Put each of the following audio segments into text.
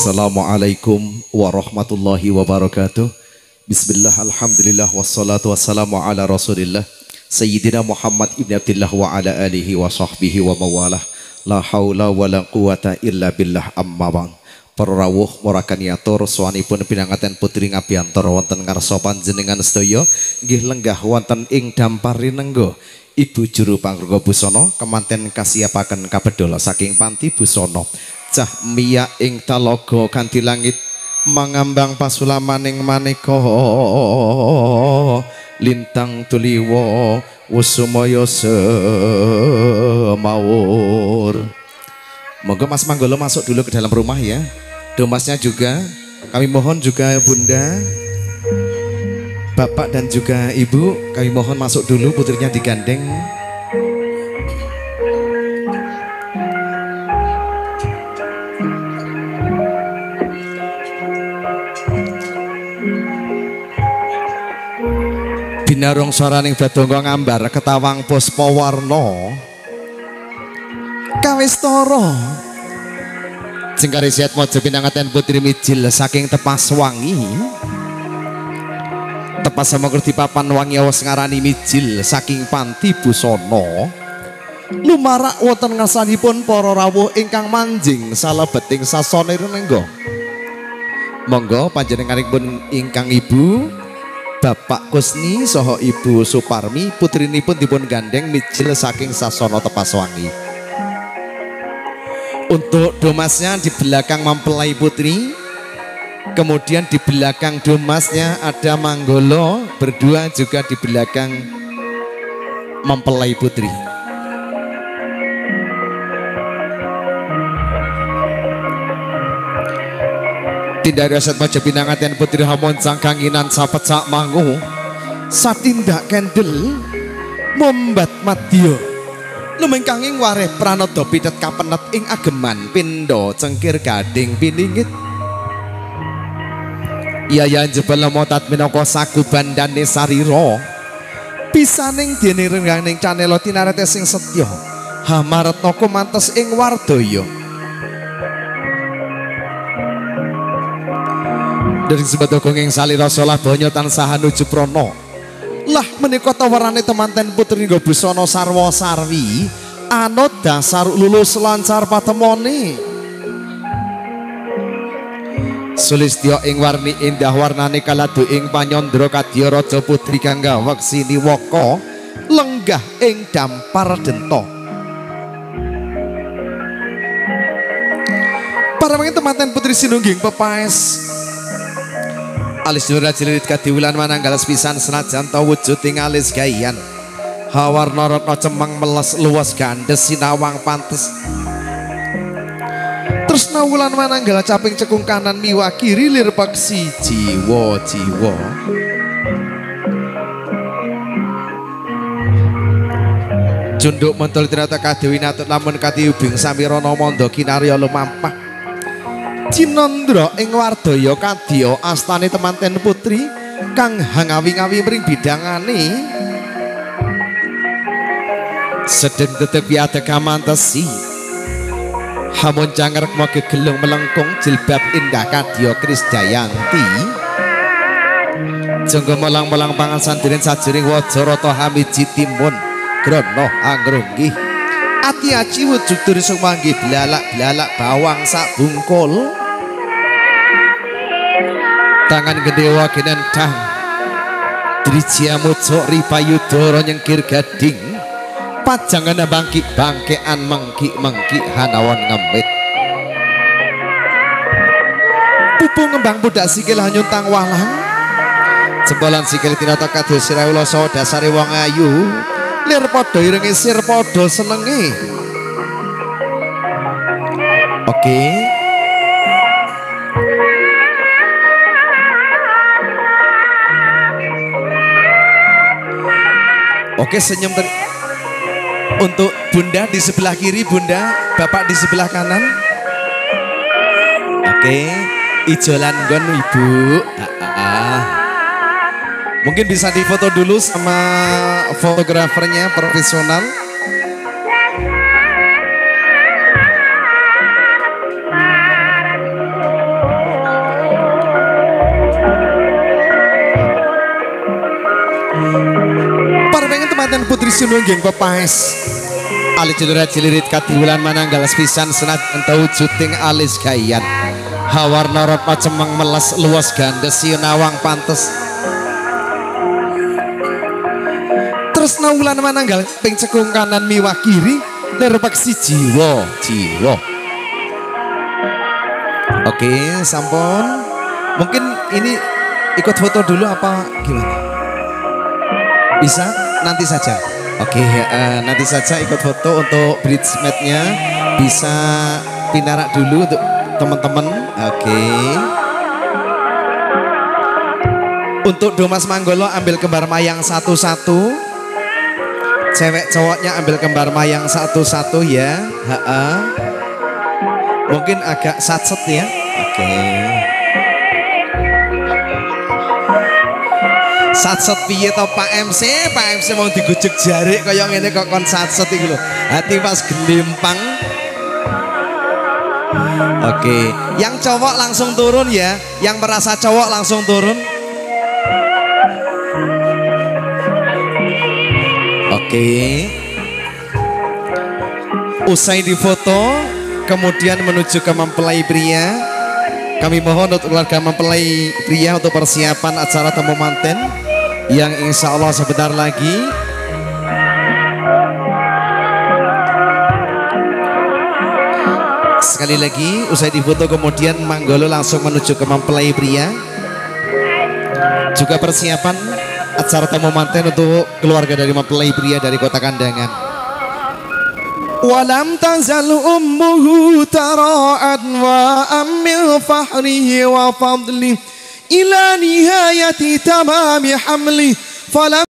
Assalamualaikum warahmatullahi wabarakatuh. Bismillah, alhamdulillah, wassalatu wassalamu ala rasulillah Sayyidina Muhammad ibn Abdillah wa ala alihi wa sahbihi wa mawalah. La hawla wa la quwata illa billah, amma ba'd. Para rawuh morakaniatur swanipun pinangaten putri ngabiyantor wonten ngarsa panjenengan sedaya nggih lenggah wonten ing dampar rinengga Ibu Juru Pangruga Busana kemanten kasiapaken kabedol saking Panti Busana cah miya ing talaga kanthi langit mangambang pasulamaning maneka lintang tuliwa wusumaya semawur. Moga Mas Manggolo masuk dulu ke dalam rumah ya. Domasnya juga kami mohon, juga Bunda, Bapak dan juga Ibu kami mohon masuk dulu, putrinya digandeng. Binarung swaraning dadangga ngambar ketawang puspawarna kawistara jengkari siat mojo pinangaten putri mijil saking Tepas Wangi. Tepas Samagerdi papan wangi awas ngarani mijil saking Panti Busana lumarak wonten ngarsanipun para rawuh ingkang manjing salebeting sasana rinengga. Monggo panjenenganipun ingkang Ibu Bapak Kusni saha Ibu Suparmi putrinipun dipun gandeng mijil saking sasana Tepas Wangi. Untuk domasnya di belakang mempelai putri, kemudian di belakang domasnya ada Manggolo berdua juga di belakang mempelai putri. Tidak ada set maja pinangaten putri hamon cangkanginan sapet sak mangu satindak kendel mombat madya lumengkanging wareh pranada pitet kapenet ing ageman pindo cengkir gading piningit iya jebel motat minangka saguban dane sarira pisaning dene rengganing canela tinarete sing setya hamaretna kumantes ing wardaya. Dari sebab dongeng salira solah banyo tansah nuju prono lah menika tawarane temanten putri nggo busana sarwa sarwi anut dasar lulus lancar patemone sulistya ing warni indah warnane kaladu ing panyandra kadya raja putri kang gawek siniwaka lenggah ing dampar denta. Para mangke temanten putri sinungging pepaes alis nura jelirit kadiwulan mananggal pisan senajan ta wujud ing alis gayan hawarna ratna cemeng meles luwes gandes sinawang pantes tresna wulan mananggal caping cekung kanan miwa kiri lir peksi jiwa-jiwa. Junduk mentul tirata kadewi natut lamun kati ubing samirana manda kinarya lumampah Cinandra ing wardaya kadya astane temanten putri kang hangawi-ngawi mring bidangane sedeng tetepi adek kamantesi hamun cangrek moge gelung melengkung jilbab indah kadya Krisdayanti jangga melang-melang pangan sandiren sajiring wajarata hamiji timun grana angrunggih ati aci wujud turi sumanggi belalak-belalak bawang sak bungkul tangan gedewa kinentang Drijia mucuk ripayudara nyengkir gading pajangana bangkik-bangkean mengkik-mengkik hanawan ngembit pupu ngembang budak sikil hanyuntang walang jempolan sikil tinata kados sirawula saha dasare wong ayu lir padha irengi sir padha senenge. Oke. Oke, senyum untuk Bunda di sebelah kiri, Bunda, Bapak di sebelah kanan. Oke, ijolan gon Ibu. Mungkin bisa difoto dulu sama fotografernya profesional. Kabupaten Putri Sulung nggih pepaes. Ali cilurat-cilirit katiwulan mananggal sepisan senat entau juting alis gayan. Hawarna rotma cemeng meles luas gandes siun nawang pantes. Terus nawulan mananggal ping cekung kanan miwah kiri nerpaksi jiwa. Oke, sampun. Mungkin ini ikut foto dulu apa gimana? Bisa? Nanti saja. Oke, nanti saja ikut foto untuk bridesmaid-nya. Bisa pinarak dulu untuk teman-teman. Oke. Untuk Domas Manggolo ambil kembar mayang satu-satu. Cewek cowoknya ambil kembar mayang satu-satu ya. Mungkin agak satset ya. Oke. Satset piye to Pak MC? Pak MC mau digujuk jarik kaya ngene kok kon satset iki lho. Hati pas gendempang. Oke, yang cowok langsung turun ya. Yang merasa cowok langsung turun. Oke. Usai difoto, kemudian menuju ke mempelai pria. Kami mohon untuk keluarga mempelai pria untuk persiapan acara temu manten yang insya Allah sebentar lagi. Sekali lagi, usai difoto kemudian Manggolo langsung menuju ke mempelai pria. Juga persiapan acara temu manten untuk keluarga dari mempelai pria dari Kota Kandangan. Walam tazal ummuhu tara'at wa ammil fahrihi wa fadli ila nihayati tamami hamli falam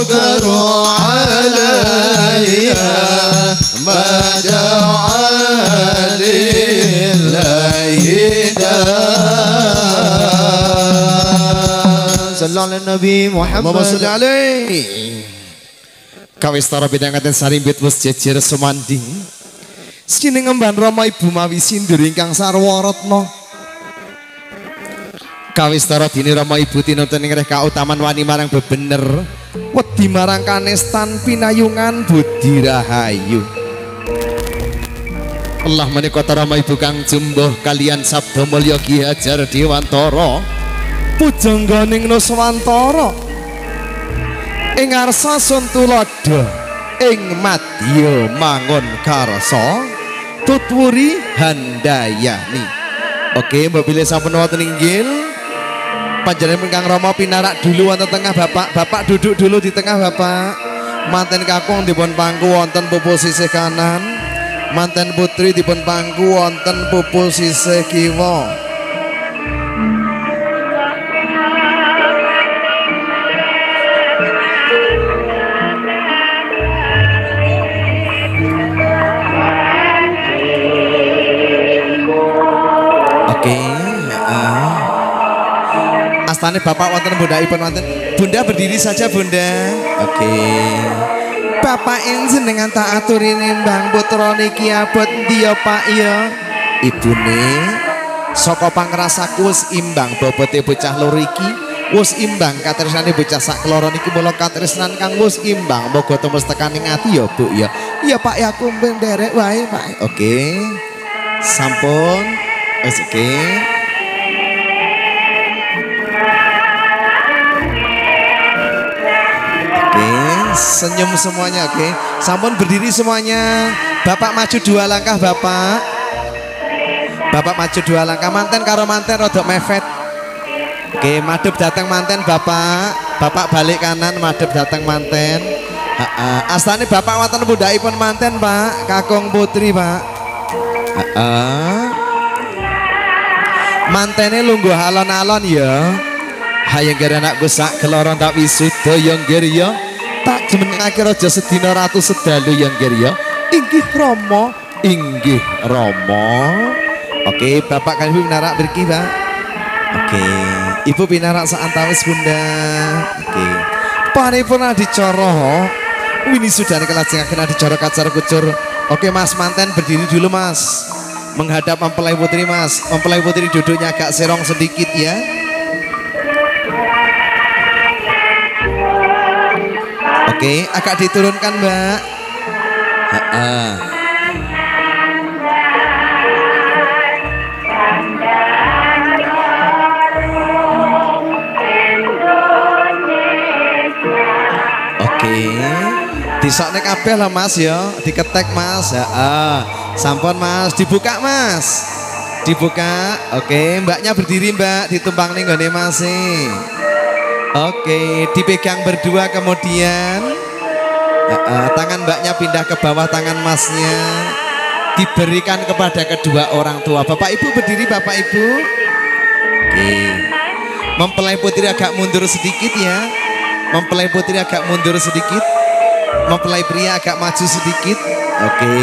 شكر علي ما دعا لله صلى على النبي محمد صل عليه. Kawis tara bidhangaken sarimbit wis jejer sumanding. Sine ngemban Rama Ibu mawi sindur ingkang sarwa ratna. Kawis tara dene Rama Ibu tinuntun ing reh kautaman wani marang bebener, wedi marang kanestan pinayungan budi rahayu. Allah menika Rama Ibu kang jumbuh kalian sabda mulya Ki Hajar Dewantara. Pujangganing Nuswantara ing ngarsa sun tuladha ing madya mangun karsa tutwuri handayani. Oke, mbok bilih sampun wonten inggil panjenengan ingkang Rama pinarak dulu wonten tengah Bapak. Bapak duduk dulu di tengah Bapak. Manten kakung dipun pangku wonten pupul sisih kanan, manten putri dipun pangku wonten pupul sisih kiwa. Astane Bapak wonten bundhaipun wonten. Bunda berdiri saja Bunda. Oke. Bapak ing jenengan tak aturi nimbang putra niki abot ndi ya Pak ya? Ibune saka pangrasaku wis imbang bobote bocah loro iki. Wis imbang katresnane bocah sak keloro niki mula katresnan kang wis imbang moga tembus tekaning ati ya Bu ya. Iya Pak ya aku nderek wae Pak. Oke. Sampun. Wis oke. Senyum semuanya, oke. Sampun berdiri semuanya. Bapak maju 2 langkah Bapak. Bapak maju 2 langkah. Manten karo manten rodok mepet. Oke, madhep datang manten Bapak. Bapak balik kanan madhep datang manten. Astane Bapak wonten pundhakipun manten Pak. Kakung putri Pak. Mantene lungguh alon-alon ya. Hayang gara anakku sak keloron tak wisuda ya nggir ya. Tak jemenengake raja sedina ratu sedalu yang Gerya. Inggih Rama, inggih Rama. Oke, Bapak kan Ibu pinarak mriki, Pak. Oke, Ibu pinarak saantawis Bunda. Oke. Paripurna adicara. Wini sudah kelajengaken adicara kacar kucur. Oke, Mas manten berdiri dulu, Mas. Menghadap mempelai putri, Mas. Mempelai putri duduknya agak serong sedikit ya. Oke, agak diturunkan Mbak. Oke, disokne kabeh lah Mas ya, diketek Mas. Sampun Mas, dibuka Mas. Dibuka. Oke, Mbaknya berdiri Mbak, ditumpang ning nggone Mas. Oke, dipegang berdua kemudian tangan Mbaknya pindah ke bawah tangan Masnya, diberikan kepada kedua orang tua. Bapak Ibu berdiri Bapak Ibu. Oke, mempelai putri agak mundur sedikit ya. Mempelai putri agak mundur sedikit. Mempelai pria agak maju sedikit. Oke.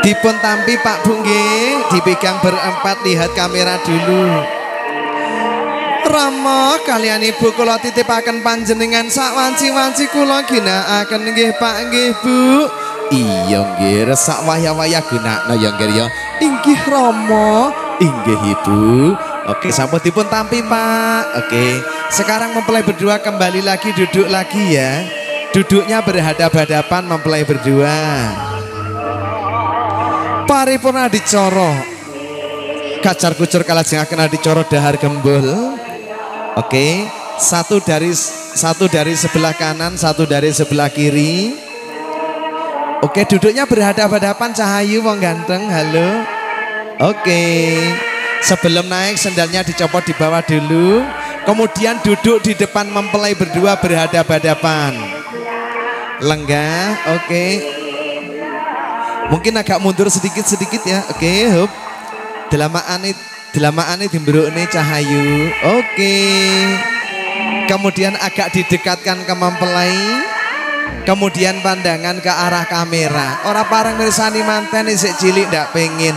Dipun tampi Pak Bu nggih, dipegang berempat, lihat kamera dulu. Rama kalian Ibu kula titipaken panjenengan sak wanci-wanci kula ginakaken nggih Pak nggih Bu. Iya nggih sak wayah-wayah gunakna ya nggih ya. Inggih Rama, inggih Ibu. Oke, sampun dipun tampi Pak. Oke, sekarang mempelai berdua kembali lagi duduk lagi ya. Duduknya berhadap-hadapan mempelai berdua. Paripurna adicara. Kacar kucur kalajengaken adicara dahar gembul. Oke, satu dari sebelah kanan, satu dari sebelah kiri. Oke, duduknya berhadap-hadapan Cahayu wong ganteng. Halo. Oke. Sebelum naik sendalnya dicopot di bawah dulu. Kemudian duduk di depan mempelai berdua berhadap-hadapan. Lenggah, oke. Mungkin agak mundur sedikit-sedikit ya. Oke, hup. Delamaane dimberukne Cahayu. Oke. Kemudian agak didekatkan ke mempelai. Kemudian pandangan ke arah kamera. Orang parang mirsani manten isik cilik ndak pengen.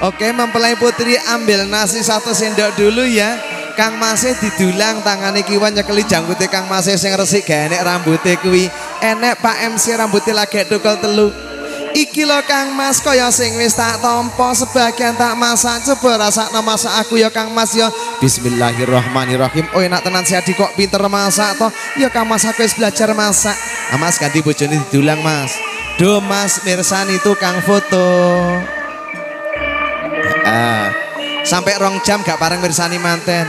Oke, mempelai putri ambil nasi 1 sendok dulu ya. Kang Masih didulang tangane kiwa nyekeli jangkute Kang Masih sing resik gak enek rambute kuwi. Enek Pak MC rambutnya lagi tukul telu. Iki lo Kang Mas kaya sing wis tak tompo sebagian tak masak. Coba rasakno masak aku ya Kang Mas ya. Bismillahirrahmanirrahim. Oh enak tenan si Adi kok pinter masak toh. Ya Kang Mas aku wis belajar masak. Ah Mas ganti bojone didulang Mas. Do Mas mirsani tukang foto. Sampai 2 jam gak pareng mirsani manten.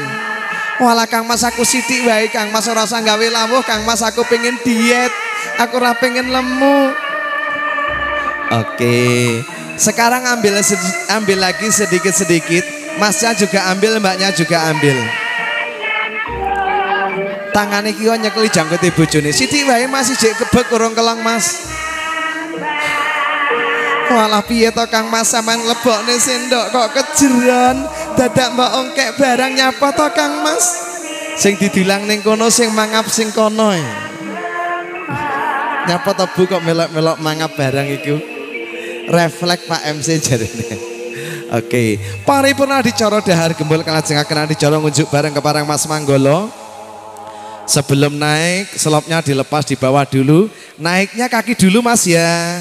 Walah Kang Mas aku sithik wae Kang Mas ora usah gawe lawuh Kang Mas aku pengen diet. Aku ora pengen lemu. Oke. Sekarang ambil lagi sedikit-sedikit. Masnya juga ambil, mbaknya juga ambil. Tangane kiwa nyekeli jangkute bojone. Sithik wae masih jek kebek urung kelong Mas. Walah piye to Kang Mas sampean lebokne sendok kok kejeron dadak mbok ongkek barang nyapa to Kang Mas sing didilang ning kono sing mangap sing kono nyapa to Bu kok melok-melok mangap barang iku refleks Pak MC jarene. Oke, paripurna dicara dahar gembul kalajengaken dicara ngunjuk bareng ke parang Mas Manggolo. Sebelum naik selopnya dilepas di bawah dulu, naiknya kaki dulu Mas ya.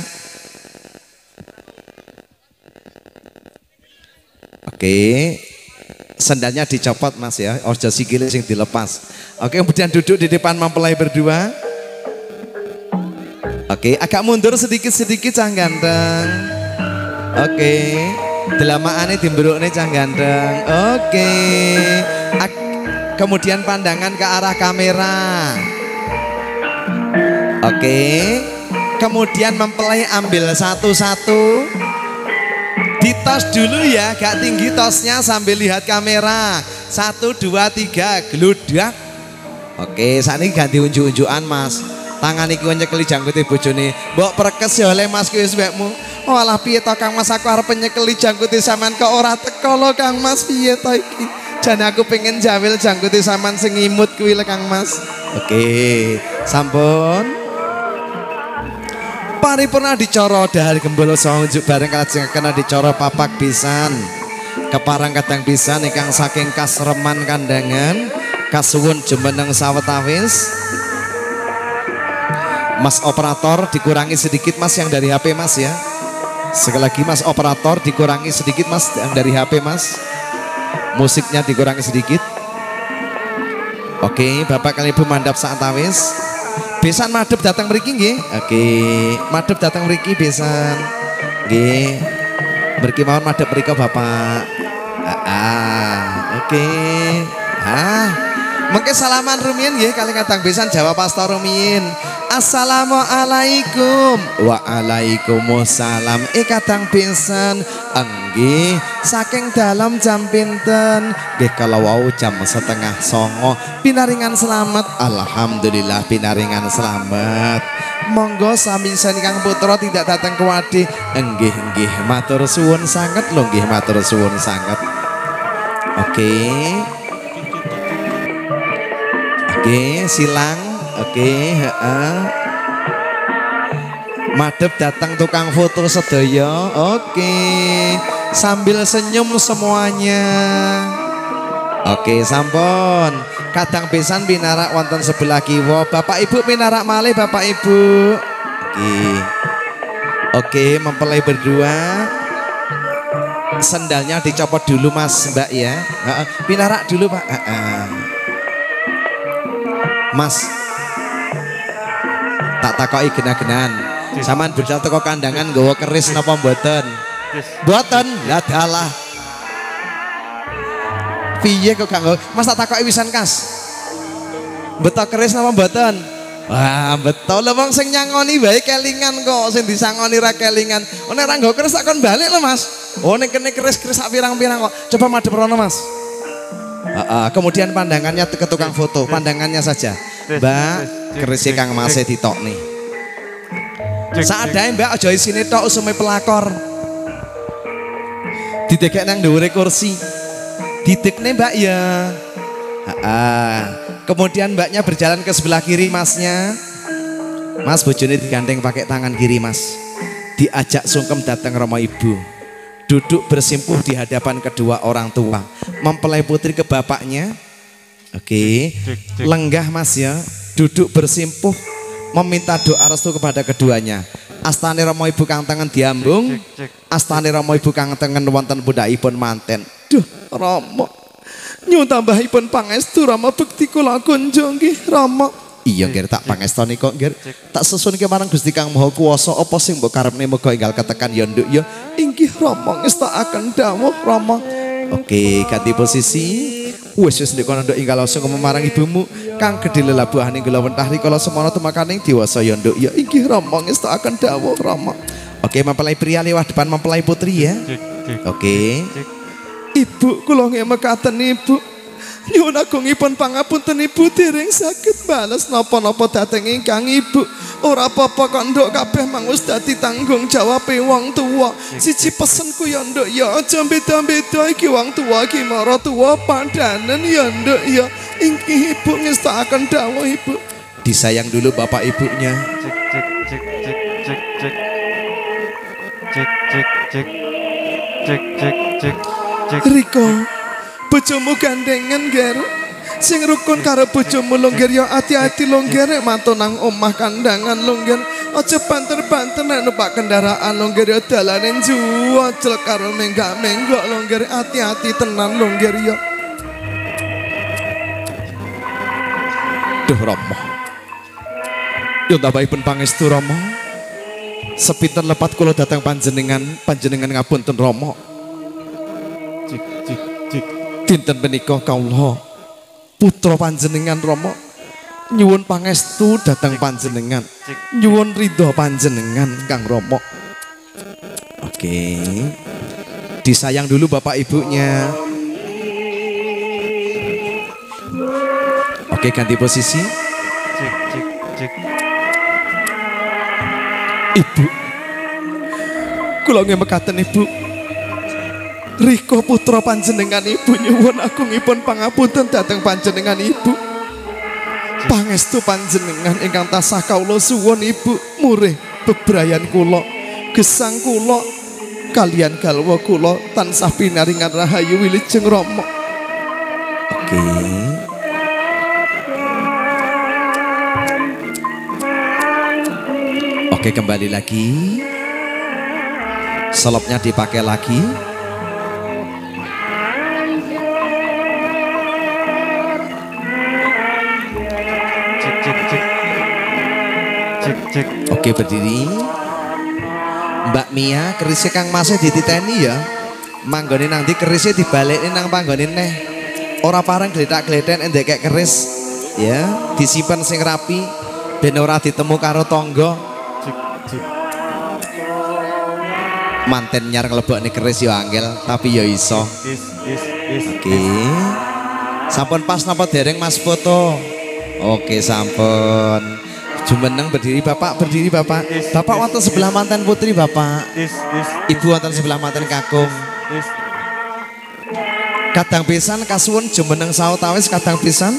Oke, sandalnya dicopot Mas ya, ojo sikile sing dilepas. Oke, kemudian duduk di depan mempelai berdua. Oke, agak mundur sedikit-sedikit cang ganteng. Oke, delamaane dimbrukne cang ganteng. Oke, kemudian pandangan ke arah kamera. Oke, kemudian mempelai ambil satu-satu. Ditos dulu ya, gak tinggi tosnya sambil lihat kamera. 1, 2, 3, geludak. Oke, saat ini ganti unjuk-unjukan Mas. Tangan iki nyekeli jangkute bojone. Mbok perkes ya oleh Mas kuwi wis mbekmu. Walah piye to Kang Mas aku arep nyekeli jangkute sampean kok ora teko lho Kang Mas piye to iki. Jan aku pengen jawil jangkute sampean sing imut kuwi lho Kang Mas. Oke, sampun. Paripurna dicara dahar gembul saha unjuk bareng kalajengaken dicara papak pisan. Keparang kadang pisan ingkang saking kasreman kandangan kasuwun jumeneng sawetawis. Mas operator dikurangi sedikit Mas yang dari HP Mas ya. Sekali lagi Mas operator dikurangi sedikit Mas yang dari HP Mas. Musiknya dikurangi sedikit. Oke, Bapak kali Ibu mandap saat tawis. Besan madhep datang mriki nggih. Oke, madhep datang mriki besan. Nggih. Mriki mawon madhep mriko Bapak. Oke. Mengke salaman rumiyin nggih kali kadang besan jawab pastor rumiyin. Assalamualaikum. Waalaikumsalam. Kadang besan nggih saking dalam jam pinten? Nggih kalau wau jam 8:30 pinaringan selamat. Alhamdulillah pinaringan selamat. Monggo sami Kang Putra tidak datang ke wadi. Nggih matur suwun sanget lho nggih matur suwun sanget. Oke. Oke, silang. Oke, madhep datang tukang foto sedaya. Oke. Sambil senyum semuanya. Oke, sampun. Kadang besan pinarak wonten sebelah kiwa. Bapak Ibu pinarak malih Bapak Ibu. Oke, mempelai berdua. Sendalnya dicopot dulu Mas Mbak ya. Pinarak dulu Pak. Mas, tak takoki gena-genan. Saman budal teko kandangan nggawa keris napa mboten? Mboten. Lah dalah. Piye kok gak nggawa? Mas tak takoki wisan Kas. Beto keris napa mboten? Wah, betul lho wong sing nyangoni wae kelingan kok, sing disangoni ra kelingan. Nek ra nggawa keris tak kon balik lho Mas. Oh nek kene keris-keris sak pirang-pirang kok. Coba madhep rono Mas. Kemudian pandangannya ke tukang foto, pandangannya saja. Mbak, kerisnya Kang Masih ditok nih. Saadae Mbak aja isine tok usume pelakor. Didekek nang dhuwure kursi. Didekne Mbak ya. Kemudian mbaknya berjalan ke sebelah kiri masnya. Mas, bojone digandeng pakai tangan kiri mas. Diajak sungkem datang Romo Ibu. Duduk bersimpuh di hadapan kedua orang tua. Mempelai putri ke bapaknya. Oke. Lenggah mas ya. Duduk bersimpuh. Meminta doa restu kepada keduanya. Astane Romo Ibu kang tengen diambung. Astane Romo Ibu kang tengen wonten pundhakipun manten. Duh Romo, nyuwun tambahipun pangestu Rama bekti kula kunjo nggih Rama. Iya nggih tak pangestoni kok nggih. Tak sesunke marang Gusti Kang Maha Kuwasa apa sing mbok karepne muga enggal ketekan ya nduk ya. Inggih Rama ngestakaken dawuh Rama. Oke, ganti posisi. Wis ndek kono nduk enggal langsung marang ibumu kang gedhe lelabuhane kula wentah rikala semana temakaning dewasa ya nduk ya. Inggih Rama ngestakaken dawuh Rama. Oke, mempelai pria lewat depan mempelai putri ya. Oke. Ibu kula ngemekaten Ibu. Nyuwun agungipun pangapunten Ibu dereng saged bales napa-napa dhateng ingkang Ibu. Ora apa-apa kok nduk kabeh mang wis dadi tanggung jawabe wong tuwa. Siji pesenku ya nduk ya aja beda-beda iki wong tuwa iki mara tuwa padanen ya nduk ya. Inggih Ibu ngestakaken dawuh Ibu. Disayang dulu bapak ibunya. Riko, bojomu gandengan ger. Sing rukun karo bojomu longger ya hati-hati longger mantu nang omah kandangan longger. Aja banter-banter nek numpak kendaraan longger ya dalane juwajel karo menggak-menggok longger hati-hati tenan longger ya. Duh Rama. Yo tambahipun pangestu Rama. Sepinten lepat kula datang panjenengan ngapunten Rama. Dinten menika kawula putra panjenengan Rama nyuwun pangestu datang panjenengan, nyuwun ridho panjenengan Kang Rama. Oke. Disayang dulu bapak ibunya. Oke, ganti posisi. Ibu, kula ngemekaten Ibu. Riko putra panjenengan Ibu nyuwun agungipun pangapunten dhateng panjenengan Ibu. Pangestu panjenengan ingkang tansah kawula suwun Ibu murih bebrayan kula, gesang kula kalian garwa kula tansah pinaringan rahayu wilujeng Rama. Oke. Oke, kembali lagi. Selopnya dipakai lagi. Oke, berdiri. Mbak Mia, kerisnya Kang Masnya dititeni ya. Manggone nanti kerisnya dibalikin nang panggone neh. Ora parang gletak-gleten endek kayak keris. Ya, disimpan sing rapi ben ora ditemu karo tangga. Manten nyar nglebokne keris ya angel, tapi ya iso. Oke. Sampun pas napa dereng Mas foto? Oke, sampun. Jumeneng berdiri Bapak, berdiri Bapak. Bapak wonten sebelah mantan putri Bapak. Ibu wonten sebelah mantan kakung. Kadang pisan kasuwun jumeneng sawetawis kadang pisan.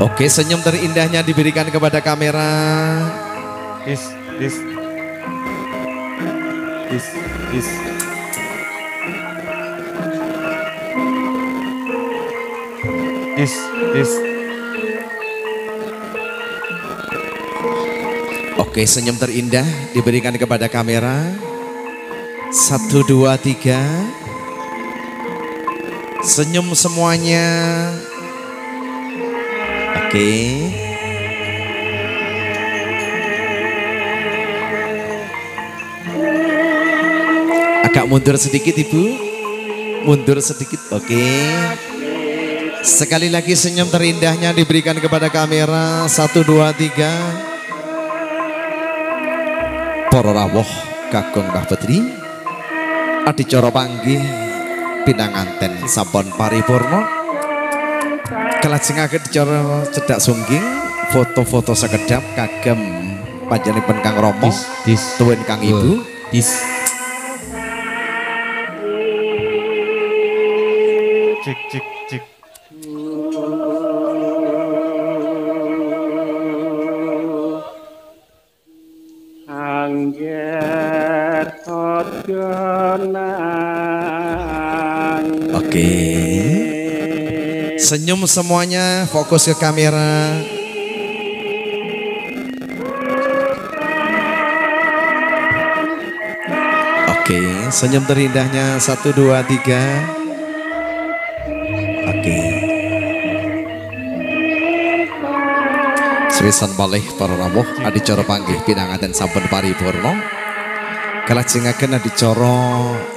Oke, senyum terindahnya diberikan kepada kamera. Oke, senyum terindah diberikan kepada kamera. 1, 2, 3. Senyum semuanya. Oke. Agak mundur sedikit Ibu. Mundur sedikit. Oke. Sekali lagi senyum terindahnya diberikan kepada kamera. 1, 2, 3. Para rawuh kakung Mbah Petri, adicara panggih pinanganten sampun paripurna. Kelajengaken dicara cedhak sungging, foto-foto sekedap kagem panjenengan Kang Rama, tuwin Kang Ibu. Dis. Cek cek cek. Oke. Senyum semuanya, fokus ke kamera. Oke, senyum terindahnya 1 2 3. Oke. Sewisan malih para rawuh adicara panggih pinanganten sampun paripurna. Kalajengaken adicara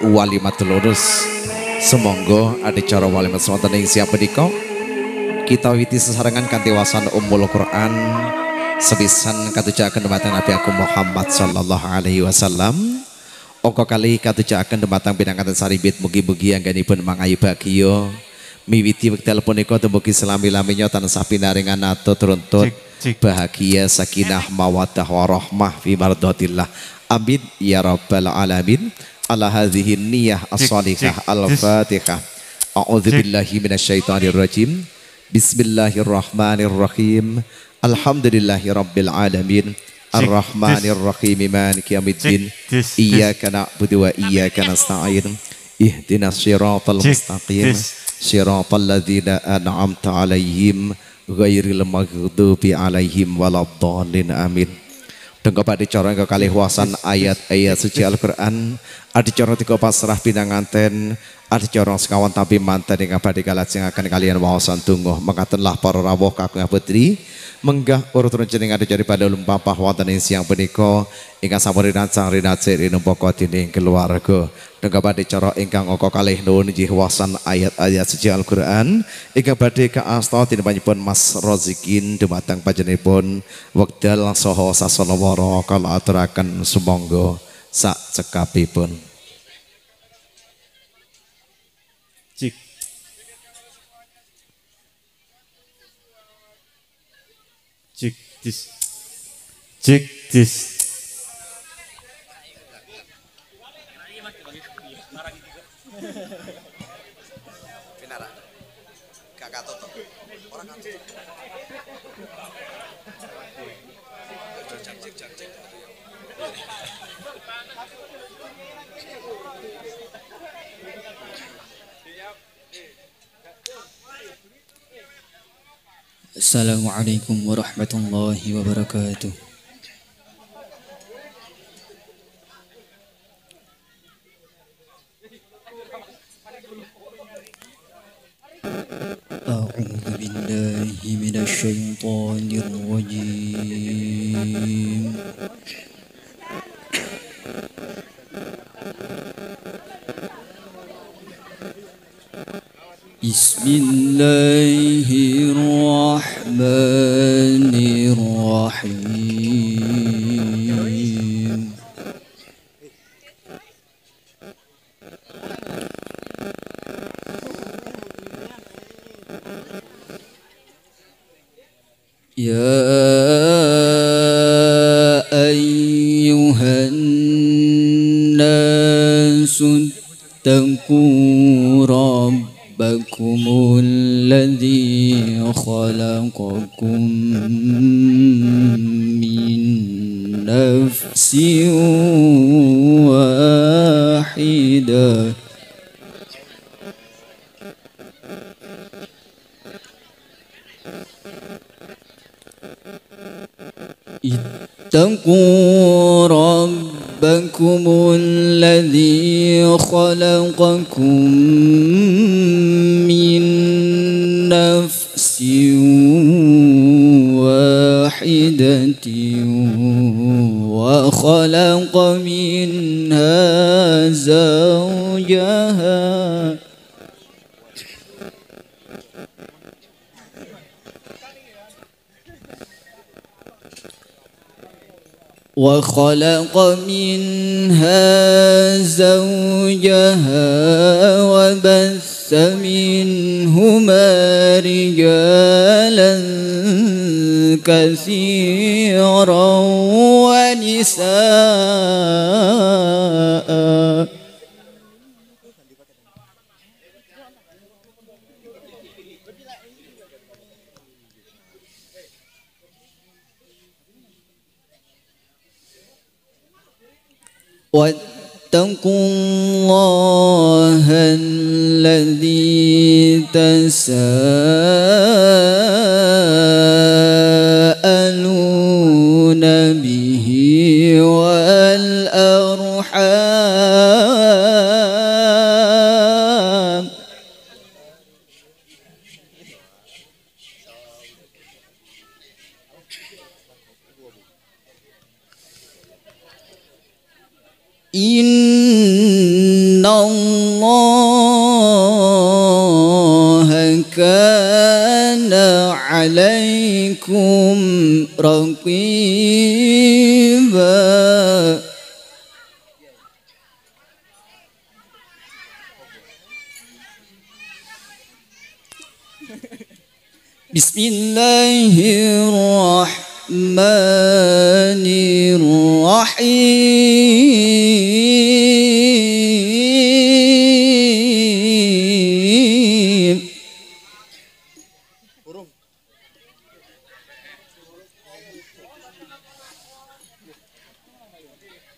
walimatul urus. Sumangga adicara walimat wonten ing siap punika kita witi sesarengan kanthi wasan Ummul Quran sepisan katujaken dumateng Nabi Agung Muhammad sallallahu alaihi wasallam. Ongko kali katujaken dumateng pinanganten saribit mugi-mugi anggenipun mangayu bagya miwiti wekdal punika dumugi selami-laminya tansah pinaringan atut runtut bahagia sakinah mawaddah warahmah fi mardhatillah. Amin ya rabbal alamin. Ala hadhihi niyyah as-salihah al-fatihah. A'udzubillahi minasyaitonir rajim. Bismillahirrahmanirrahim. Alhamdulillahi rabbil alamin. Ar-Rahmanir Rahim Maliki yaumiddin. Iyyaka na'budu wa iyyaka nasta'in. Ihdinas siratal mustaqim. Siratal ladzina an'amta 'alaihim ghairil maghdubi 'alaihim waladdallin. Amin. Dengko adicara engko kalih wasan ayat-ayat suci Al-Qur'an, adicara tiga pasrah pinanganten, adicara sekawan tapi manten ingkang badhe kalajengaken kalian waosan tungguh mekatenlah para rawuh kakung putri menggah urut-urut jeneng adicara pada lumpapah wonten ing siang punika ingkang sampun rinancang rinacik rinempaka dening keluarga. Dengko adicara ingkang angka kalih nuwun inggih wasan ayat-ayat suci Al-Qur'an ingkang badhe kaasta tinampanipun Mas Rozikin dumateng panjenenganipun wekdal saha sasana wara kala aturaken sumangga sak cekapipun. Cik. Cik dis. Cik dis. Assalamualaikum warahmatullahi wabarakatuh. A'udzu billahi minasy syaithanir rajim. Bismillahirrahmanirrahim. Ya ayyuhan nasu taqu rabbakumul ladzi khalaqakum min nafsin wahidah ittaqu rabbakumul ladzi khalaqakum min nafsin wahidatin wa khalaqa minha zawjaha وخلق منها زوجها وبث منهما رجالا كثيرا ونساء واتقوا الله الذي تساءلون به والأرحام إن الله كان عليكم رقيبا بسم الله الرحمن الرحيم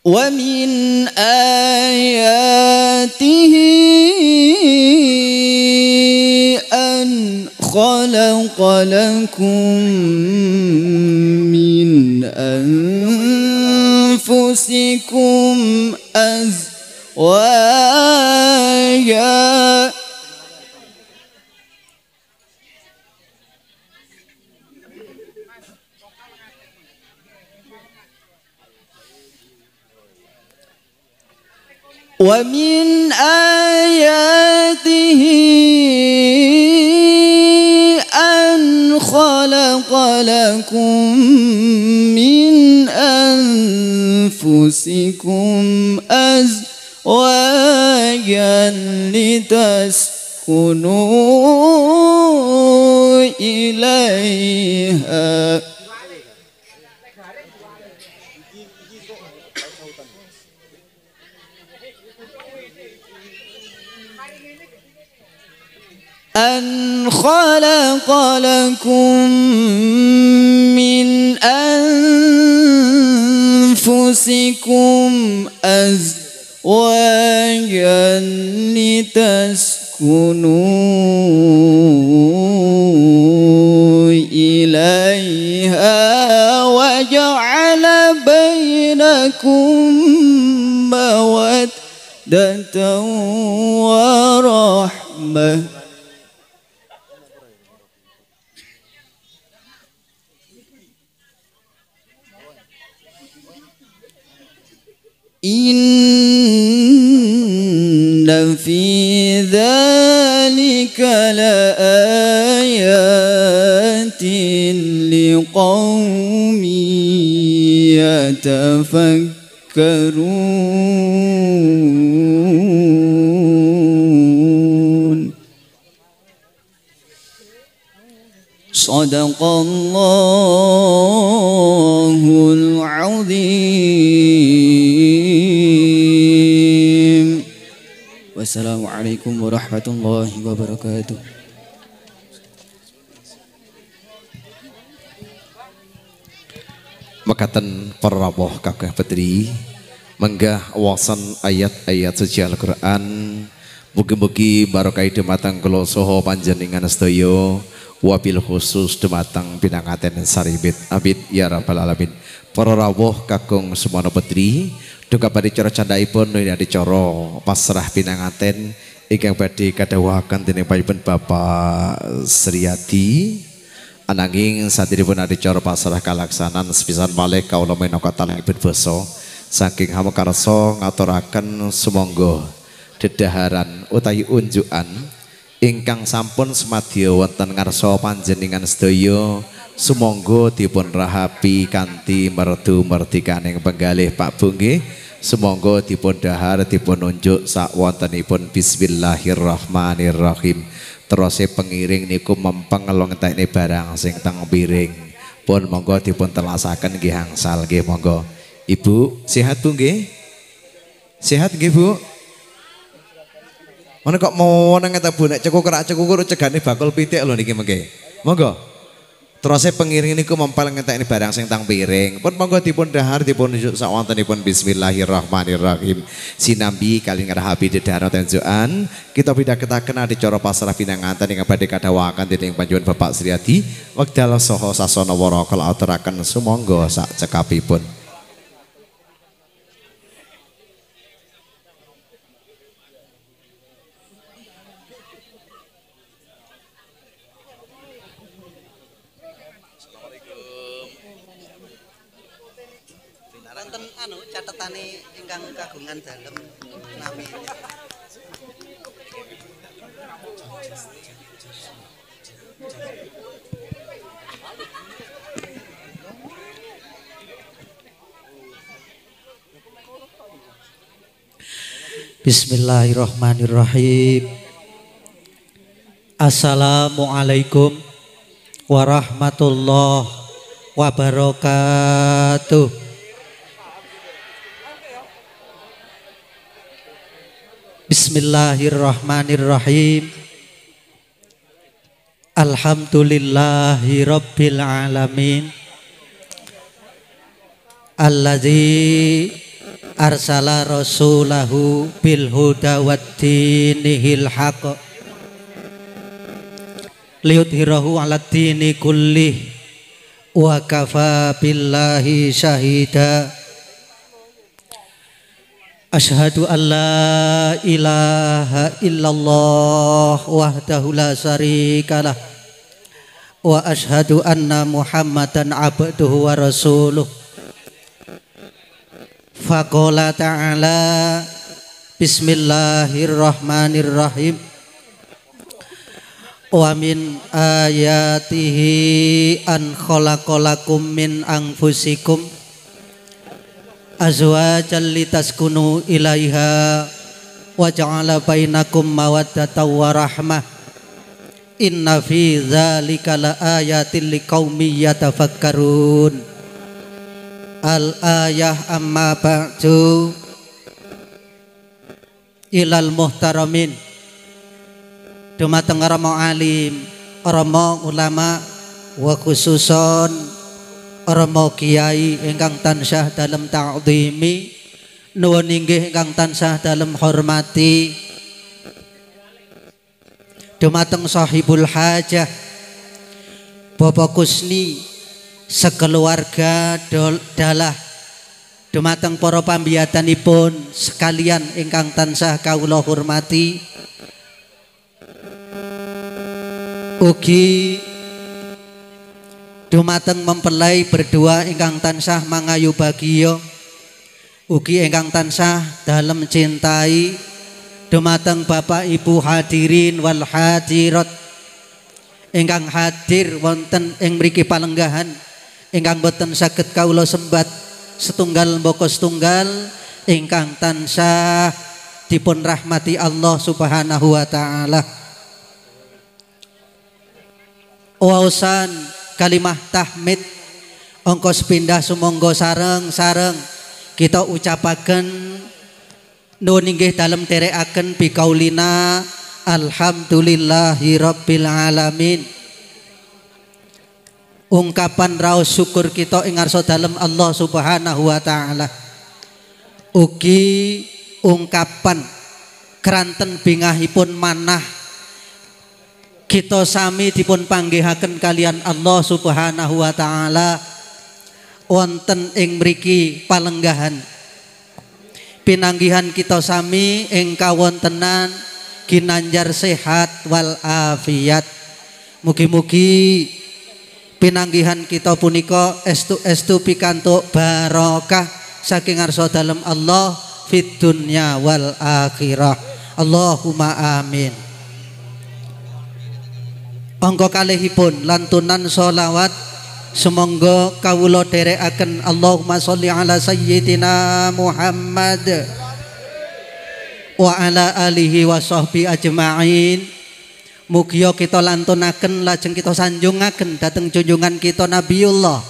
ومن آياته أن خلق لكم من أنفسكم أزواجا ومن آياته أن خلق لكم من أنفسكم أزواجا لتسكنوا إليها أن خلق لكم من أنفسكم أزواجا لتسكنوا إليها وجعل بينكم مودة ورحمة إن في ذلك لآيات لقوم يتفكرون صدق الله العظيم والسلام عليكم ورحمة الله وبركاته. Mekaten para rawuh kakeh petri menggah wawasan ayat-ayat suci Al-Qur'an mugi-mugi barokah dumateng kula saha panjenengan sedaya wabil khusus dumateng pinangaten saribit abid ya rabbal alamin. Para rawuh kakung semono petri duka badhe cara candhaipun adicara pasrah pinangaten ingkang badhe kadhawuhaken dening panjenengan Bapak Sriyadi. Ananging saderipun adicara pasrah kalaksanan sepisan malih kawula minangka talebet basa saking hamakarsa ngaturaken sumangga dedaharan utawi unjukan ingkang sampun semadya wonten ngarsa panjenengan sedaya sumangga dipun rahapi kanthi merdu merdikaning penggalih Pak Bu nggih. Sumangga dipun dahar dipun unjuk sakwontenipun bismillahirrahmanirrahim. Terus pengiring niku mempeng lontekne barang sing teng piring. Pun monggo dipun telasaken nggih angsal nggih monggo. Ibu sehat Bu nggih? Sehat nggih Bu? Mana kok mau nang ngeta Bu nek cekukur cegane bakul pitik lho niki mengke. Monggo. Terus pengiring niku mempel ngentekne barang sing tang piring. Pun monggo dipun dahar dipun njuk sawontenipun bismillahirrahmanirrahim. Sinambi kali ngarahapi dedaro tenjuan kita pidhaketaken adicara pasrah pinanganten ing badhe kadhawaken dening panjenengan Bapak Sriadi wekdal saha sasana wara kala aturaken sumangga sak cekapipun. Catetane ingkang kagungan dalem nami. Bismillahirrahmanirrahim. Assalamualaikum warahmatullahi wabarakatuh. Bismillahirrahmanirrahim. Alhamdulillahi rabbil alamin. Alladzi arsala rasulahu bil huda waddinihil haqq liyudhhirahu 'alad dini kullih wa kafa billahi syahida. Asyhadu an la ilaha illallah wahdahu la syarikalah wa asyhadu anna Muhammadan abduhu wa rasuluh. Faqala ta'ala bismillahirrahmanirrahim. Wa min ayatihi an khalaqalakum min anfusikum azwajan litaskunu ilaiha wa ja'ala bainakum mawaddatan wa rahmah inna fi dzalika laayatin liqaumin yatafakkarun. Al ayah amma ba'du. Ilal muhtaramin dumateng rama alim rama ulama wa khususon rama kiai ingkang tansah dalam ta'zimi nuwun inggih ingkang tansah dalam hormati dumateng sahibul hajah Bapak Kusni sekeluarga dalah dumateng para pambiyatanipun sekalian ingkang tansah kawula hormati ugi dumateng mempelai berdua ingkang tansah mangayu bagio ugi ingkang tansah dalem cintai dumateng Bapak Ibu hadirin wal hadirat ingkang hadir wonten ing mriki palenggahan ingkang boten saged kawula sembat setunggal mbaka setunggal ingkang tansah dipun rahmati Allah Subhanahu wa taala. Waosan kalimah tahmid angka sepindah sumangga sareng-sareng kita ucapaken nuwun inggih dalem terekaken bikaulina alhamdulillahi rabbil alamin. Ungkapan raos syukur kita ing ngarsa dalem Allah Subhanahu wa taala. Ugi ungkapan keranten bingahipun manah kita sami dipun panggihaken kalian Allah Subhanahu wa taala wonten ing mriki palenggahan pinanggihan kita sami ing kawontenan ginanjar sehat wal afiat. Mugi-mugi pinanggihan kita punika estu pikantuk barokah saking ngarsa dalem Allah fid dunya wal akhirah. Allahumma amin. Angka kalihipun lantunan sholawat sumangga kawula dherekaken Allahumma sholli ala sayyidina Muhammad wa ala alihi wa sahbi ajma'in. Mugia kita lantunaken lajeng kita sanjungaken dhateng junjungan kita Nabiullah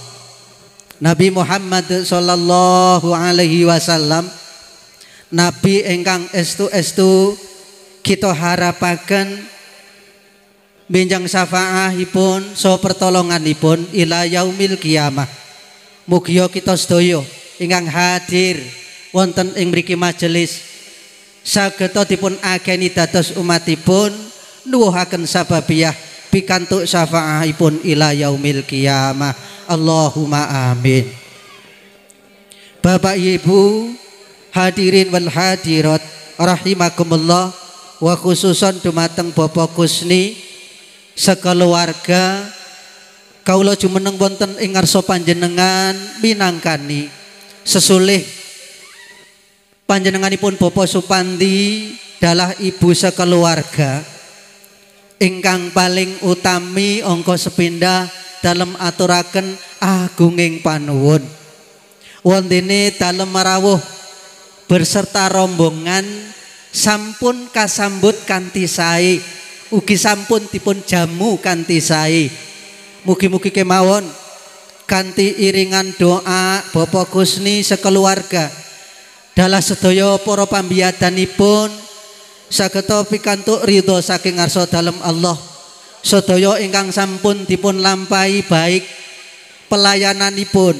Nabi Muhammad sallallahu alaihi wasallam. Nabi ingkang estu-estu kita harapaken benjang syafaatipun so pertolonganipun ila yaumil qiyamah. Mugi kita sedaya ingkang hadir wonten ing mriki majelis sageta dipun ageni dados umatipun nuwuhaken sababiyah pikantuk syafaatipun ila yaumil qiyamah. Allahumma amin. Bapak Ibu hadirin wal hadirat rahimakumullah, wa khususon dumateng Bapak Kusni sekeluarga kaula jumeneng wonten ing ngarsa panjenengan minangkani sesulih panjenenganipun Bapak Supandi dalah ibu sekeluarga ingkang paling utami angka sepindah dalem aturaken agunging panuwun wontene dalem rawuh berserta rombongan sampun kasambut kanthi sae, ugi sampun dipun jamu kanthi sae. Mugi-mugi kemawon kanthi iringan doa Bapak Kusni sekeluarga dalah sedaya para pambiyadanipun sageta pikantuk ridho saking ngarsa dalem Allah. Sedaya ingkang sampun dipun lampahi baik pelayananipun,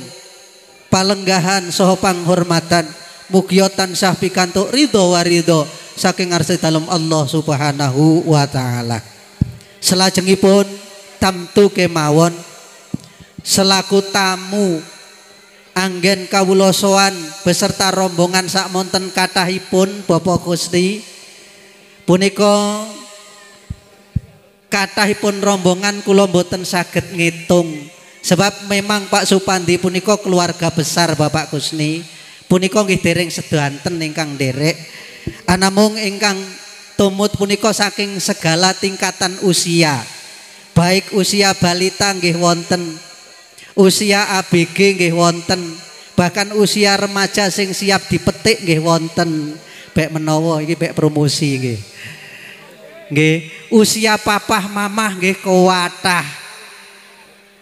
palenggahan saha panghormatan, mugi tansah pikantuk ridho waridho saking ngarsa dalem Allah Subhanahu wa taala. Selajengipun tamtu kemawon selaku tamu anggen kawula sowan beserta rombongan sakmonten kathahipun Bapak Gusti punika kathahipun rombongan kula mboten saged ngitung sebab memang Pak Supandi punika keluarga besar Bapak Kusni punika nggih dereng sedanten ingkang nderek anamung ingkang tumut punika saking segala tingkatan usia baik usia balita nggih wonten, usia ABG nggih wonten, bahkan usia remaja sing siap dipetik nggih wonten. Bek menawa iki bek promosi nggih. Nggih, usia papah mamah nggih kuwatah.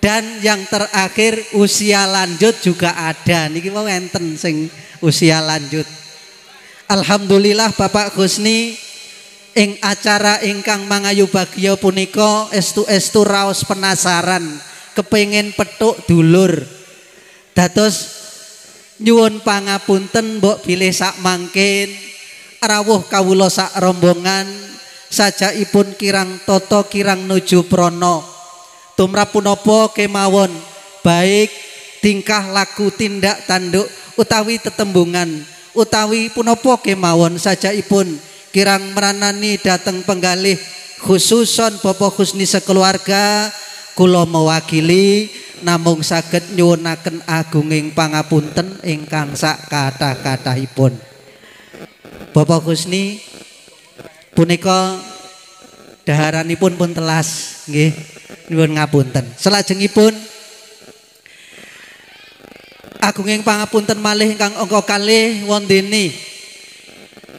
Dan yang terakhir usia lanjut juga ada. Niki mau enten sing usia lanjut. Alhamdulillah Bapak Gusni ing acara ingkang mangayu bagya punika estu-estu raos penasaran kepengin petuk dulur. Dados nyuwun pangapunten mbok bilih sak mangkin rawuh kawula sak rombongan sajaipun kirang tata kirang nuju prana tumrap punapa kemawon baik tingkah laku tindak tanduk utawi tetembungan utawi punapa kemawon sajaipun kirang meranani dateng penggalih khususon Bapak Gusni sekeluarga kula mewakili namung saged nyuwunaken agunging pangapunten ingkang sak kathah-kathahipun. Bapak Gusni punika daharanipun pun telas nggih nyuwun ngapunten. Salajengipun agunging pangapunten malih ingkang angka kalih wondene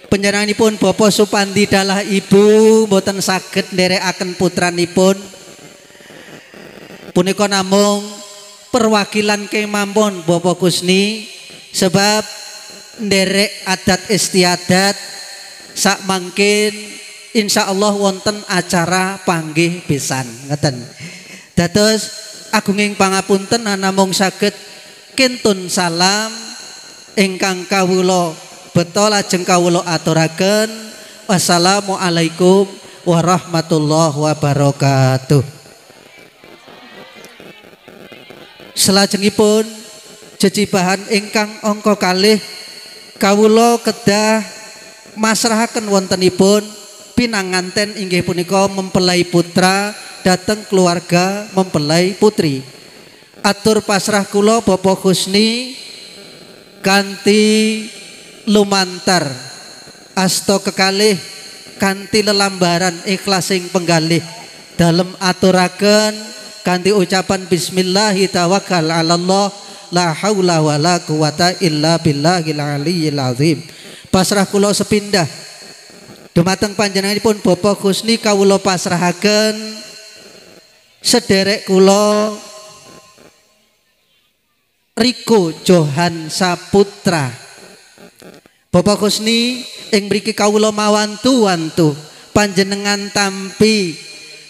panjenenganipun Bapak Supandi dalah ibu mboten saged nderekaken putranipun punika namung perwakilan kemawon Bapak Gusni sebab nderek adat istiadat sak mangkin insyaallah wonten acara panggih pisan ngeten. Dados agunging pangapunten namung saged kintun salam ingkang kawula beto lajeng kawula aturaken wassalamualaikum warahmatullahi wabarakatuh. Salajengipun jejibahan ingkang angka kalih kawula kedah masrahaken wontenipun pinanganten inggih punika mempelai putra dhateng keluarga mempelai putri. Atur pasrah kula Bapak Gusni kanthi lumantar asta kekalih kanthi lelambaran ikhlasing penggalih dalem aturaken kanthi ucapan bismillahi tawakkal 'alallah la haula wala quwata illa billahil aliyyil azim. Pasrah kula sepindah dumateng panjenenganipun Bapak Gusni kawula pasrahaken sederek kula Riko Johan Saputra Bapak Husni ing mriki kawula mawantu-wantu panjenengan tampi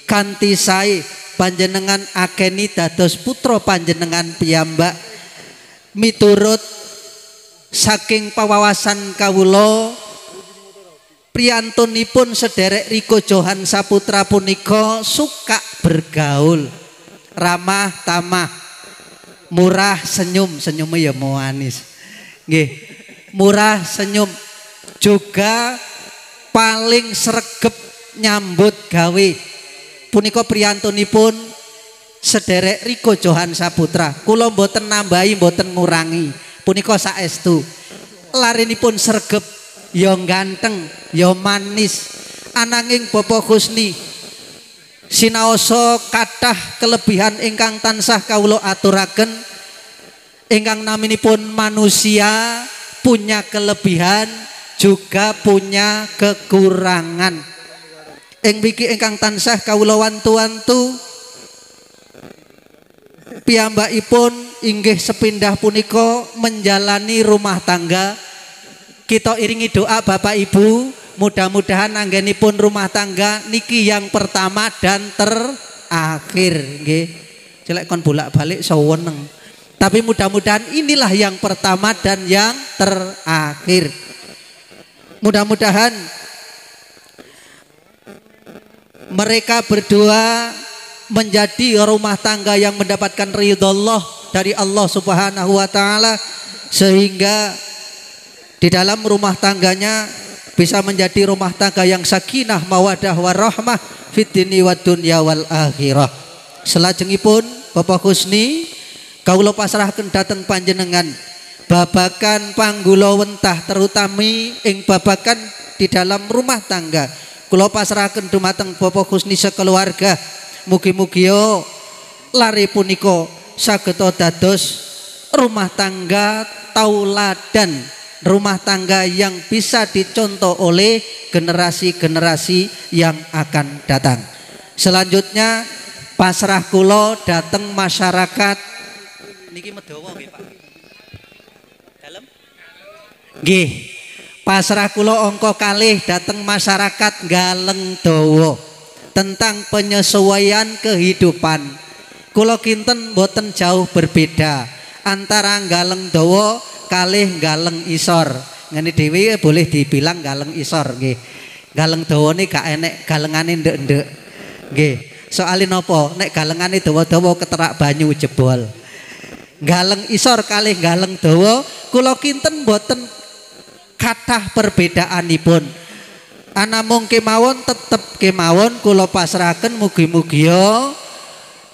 kanthi sae panjenengan akeni dados putra panjenengan piyambak miturut saking pawawasan kawula priyantunipun sederek Riko Johan Saputra punika suka bergaul, ramah tamah, murah senyum, senyumnya ya manis nggih, murah senyum, juga paling sregep nyambut gawe punika priyantunipun sederek Riko Johan Saputra. Kula mboten nambahi mboten ngurangi, punika saestu larinipun sregep, ya ganteng, ya manis. Ananging Bapak Husni sinaosa kathah kelebihan ingkang tansah kawula aturaken. Ingkang naminipun manusia punya kelebihan juga punya kekurangan. Ing mriki ingkang tansah kawula wantu-wantu piyambakipun inggih sepindah punika menjalani rumah tangga. Kita iringi doa Bapak Ibu, mudah-mudahan anggenipun rumah tangga niki yang pertama dan terakhir nggih. Celek kon bolak-balik saweneng. Tapi mudah-mudahan inilah yang pertama dan yang terakhir. Mudah-mudahan mereka berdua menjadi rumah tangga yang mendapatkan ridho Allah dari Allah Subhanahu wa taala, sehingga di dalam rumah tangganya bisa menjadi rumah tangga yang sakinah mawadah warahmah fid dini wad dunya wal akhirah. Selajengipun Bapak Husni kawula pasrahaken dhateng panjenengan babakan panggula wentah terutami ing babakan di dalam rumah tangga. Kula pasrahaken dumateng Bapak Husni sekeluarga. Mugi-mugi lare punika sageta dados rumah tangga tauladan, rumah tangga yang bisa dicontoh oleh generasi-generasi yang akan datang. Selanjutnya pasrah kula dateng masyarakat niki medawa nggih Pak. Dalem? Nggih. Pasrah kula angka kalih dateng masyarakat Galeng Dawa tentang penyesuaian kehidupan. Kula kinten boten jauh berbeda antara Galeng Dawa kalih Galeng Isor. Ngene dhewe boleh dibilang Galeng Isor nggih. Galeng Dawa ini gak enek galengane ndek-ndek. Nggih. Soale napa? Nek galengane dawa-dawa keterak banyu jebol. Galeng Isor kalih Galeng Dawa kula kinten boten kathah perbedaanipun. Anamung kemawon tetep kemawon kula pasrahaken mugi-mugi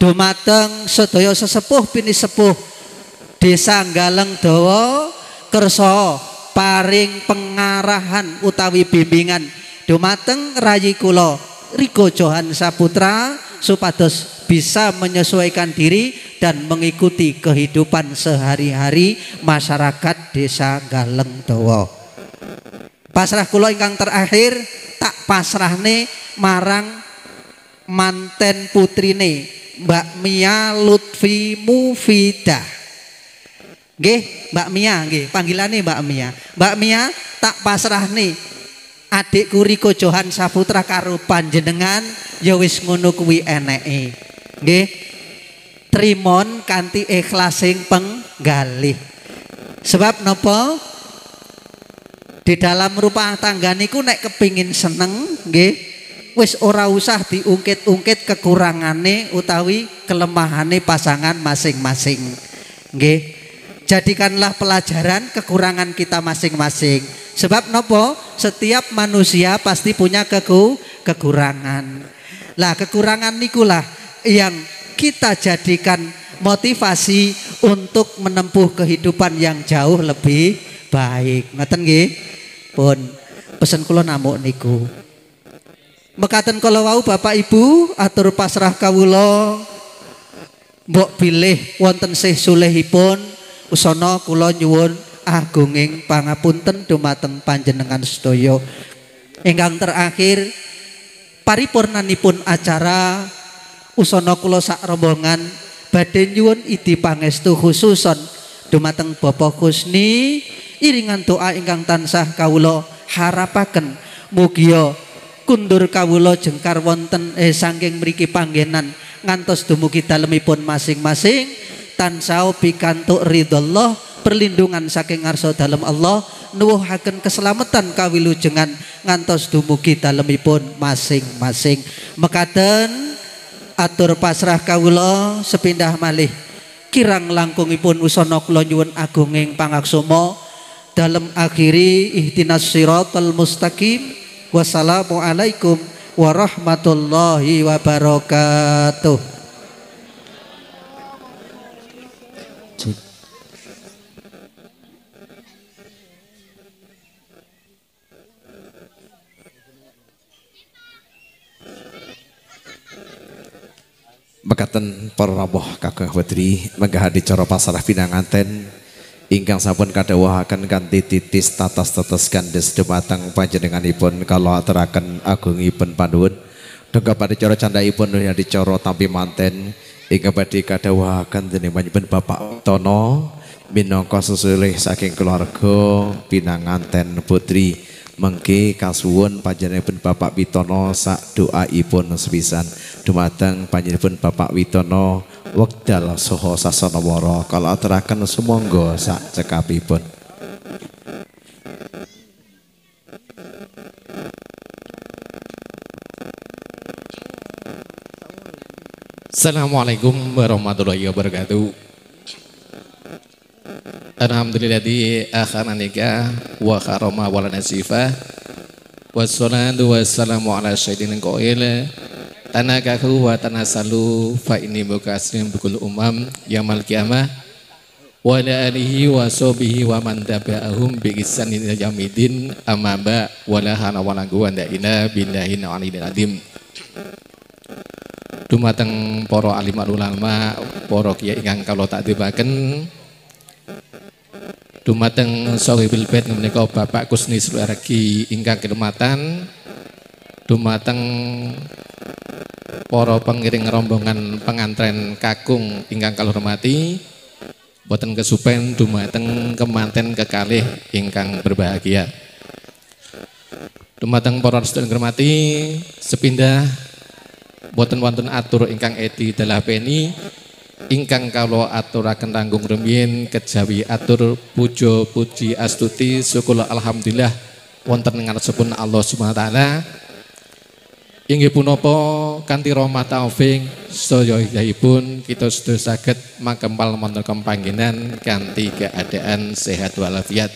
dumateng sedaya sesepuh pinisepuh Desa Galeng Dawa kersa paring pengarahan utawi bimbingan dumateng rayi kula Riko Johan Saputra supados bisa menyesuaikan diri dan mengikuti kehidupan sehari-hari masyarakat Desa Galeng Dawa. Pasrah kula ingkang terakhir tak pasrahne marang manten putrine Mbak Mia Lutfi Mufidah. Nggih, Mbak Mia nggih, panggilane Mbak Mia. Mbak Mia tak pasrahne adikku Riko Johan Saputra karo panjenengan ya wis ngono kuwi eneke. Nggih. Trimon kanthi ikhlasing penggalih. Sebab napa? Di dalam rumah tangga niku nek kepingin seneng nggih wis ora usah diungkit-ungkit kekurangane utawi kelemahane pasangan masing-masing. Nggih. Jadikanlah pelajaran kekurangan kita masing-masing. Sebab napa? Setiap manusia pasti punya kekurangan. Lah kekurangan nikulah yang kita jadikan motivasi untuk menempuh kehidupan yang jauh lebih baik. Ngoten nggih? Pun pesen kula namuk niku. Mekaten kala wau Bapak Ibu atur pasrah kawula mbok bilih wonten sih sulehipun usana kula nyuwun agunging pangapunten dumateng panjenengan sedaya. Ingkang terakhir paripurnanipun acara usana kula sak rombongan badhe nyuwun idi pangestu khususon dumateng Bapak Husni iringan doa ingkang tansah kawula harapaken mugia kundur kawula jengkar wonten saking mriki panggenan ngantos dumugi dalemipun masing-masing tansah pikantuk ridhollah perlindungan saking ngarsa dalem Allah nuwuhaken keselamatan kawilujengan ngantos dumugi dalemipun masing-masing. Mekaten atur pasrah kawula sepindah malih kirang langkungipun usana kula nyuwun agunging pangaksama dalem akhiri ihtinas siratal mustaqim. Wassalamualaikum warahmatullahi wabarakatuh. Mekaten para rawuh kakang wedri menggah dicara pasarah pinanganten ingkang sampun kadhawuhaken kanthi titis tatas-tetes gandes dumateng panjenenganipun kala aturaken agungipun panuwun dongga padicara candhaipun yang dicara tampi manten ingkang badhe kadhawuhaken dening panjenengan Bapak Tono minangka sesulih saking keluarga pinanganten putri. Mengke kasuwun panjenenganipun Bapak Witono sak doaipun sepisan dumateng panjenenganipun Bapak Witono wekdal saha sasana wara kala aturaken sumangga sak cekapipun. Assalamualaikum warahmatullahi wabarakatuh. Alhamdulilladzi akharanika wa karama wa nasifa wassalatu wassalamu ala sayyidina qail tanakahu wa tanasalu fa inni mukassim bikul umam yaumil qiyamah wa ala alihi wa sahbihi wa man tabi'ahum bi ihsanin ila yaumil amma ba wala hana wala quwwata illa billahi al-aliyyil azim. Dumateng para alim ulama, para kiai ingkang kula takdibaken, dumateng Shahibul Bait menika Bapak Kusni Sulargi ingkang kirmatan, dumateng para pengiring rombongan pengantren kakung ingkang kula hormati, boten kesupen dumateng kemanten kekalih ingkang berbahagia. Dumateng para sedherek hormati sepindah boten wonten atur ingkang edi dalapeni ingkang kawula aturaken ranggung rumiyin kejawi atur puja puji astuti syukur alhamdulillah wonten ngarsipun Allah Subhanahu wa taala inggih punapa kanthi rahmat taufik sedaya kita sudah saged makempal wonten panggenan kanthi keadaan sehat walafiat.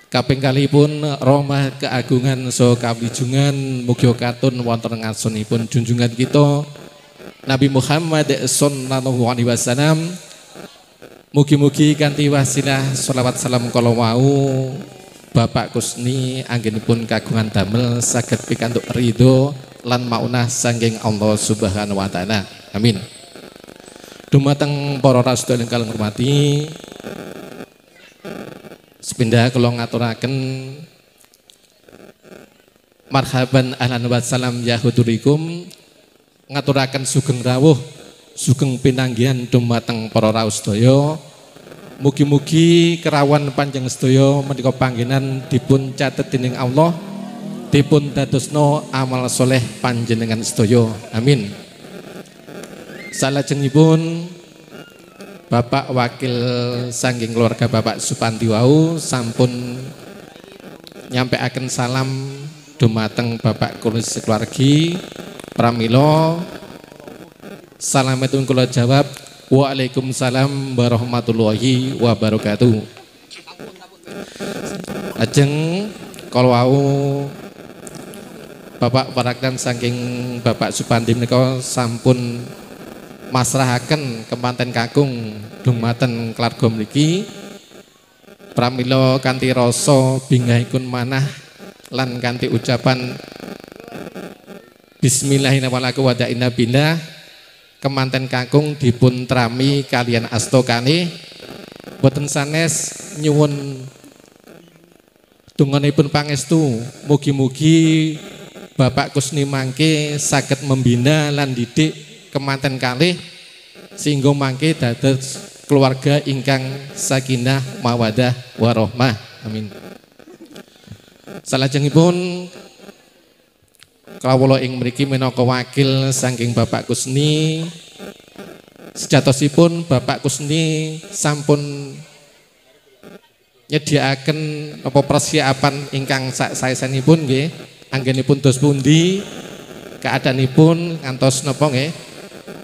Kaping kalipun rahmat keagungan saha kawijungan mugi katun wonten ngarsanipun junjungan kita Nabi Muhammad sallallahu alaihi wasallam. Mugi-mugi kanthi wasilah sholawat salam kala wau Bapak Kusni anggenipun kagungan damel saged pikantuk ridho lan maunah saking Allah Subhanahu wa taala. Amin. Dumateng para rasul ingkang hormati, sepindah kula ngaturaken marhaban ahlan wa salam ya hudurikum, ngaturaken sugeng rawuh sugeng pinanggihan dumateng para rawuh sedaya. Mugi-mugi kerawan panjang sedaya menika panggenan dipun catet dening Allah, dipun dadosno amal soleh panjenengan sedaya. Amin. Salajengipun Bapak Wakil saking keluarga Bapak Supanti wau sampun nyampeaken salam dumateng Bapak Kulis keluargi pramila salametun kula jawab waalaikumsalam warahmatullahi wabarakatuh. Ajeng kalau wau Bapak Parakdan saking Bapak Supanti menika sampun masrahaken kemanten kakung dumateng keluarga mriki pramila kanthi rasa bingahipun manah lan kanthi ucapan bismillahirrahmanirrahim kemanten kakung dipun trami kalian astokane boten sanes nyuwun donganipun pangestu mugi-mugi Bapak Kusni mangke saged membina lan didik kemanten kalih sehingga mangke dados keluarga ingkang sakinah mawadah warahmah. Amin. Salajengipun kawula ing mriki minangka wakil saking Bapak Kusni, sejatosipun Bapak Kusni sampun nyediakaken apa persiapan ingkang saestanipun nggih, anggenipun dos pundi, keadaanipun ngantos napa nggih,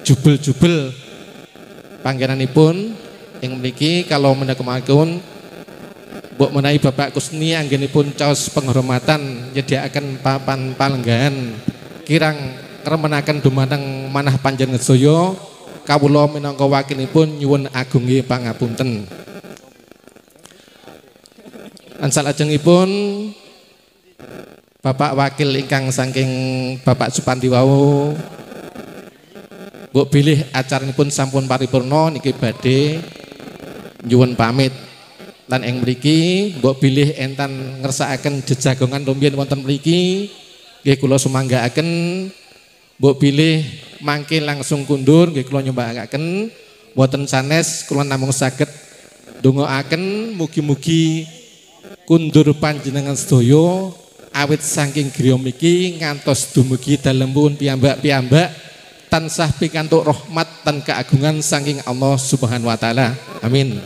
jubel-jubel panggenanipun ing mriki kalau menakemaken mbok menawi Bapak Kusni anggenipun caos penghormatan nyediakaken papan palenggahan kirang ngremenaken dumateng manah panjenengan sedaya, kawula minangka wakilipun nyuwun agungi pangapunten. Lan salajengipun Bapak wakil ingkang saking Bapak Supandi wau mbok bilih acaranipun sampun paripurna niki badhe nyuwun pamit. Lan ing mriki mbok bilih entan ngersakaken jejagongan rumiyin wonten mriki nggih kula sumanggaaken mbok bilih mangke langsung kundur nggih kula nyombakaken mboten sanes kula namung saged ndongaaken mugi-mugi kundur panjenengan sedaya awit saking griya mriki ngantos dumugi dalempun piyambak-piyambak tansah pikantuk rahmat dan keagungan saking Allah Subhanahu wa taala. Amin.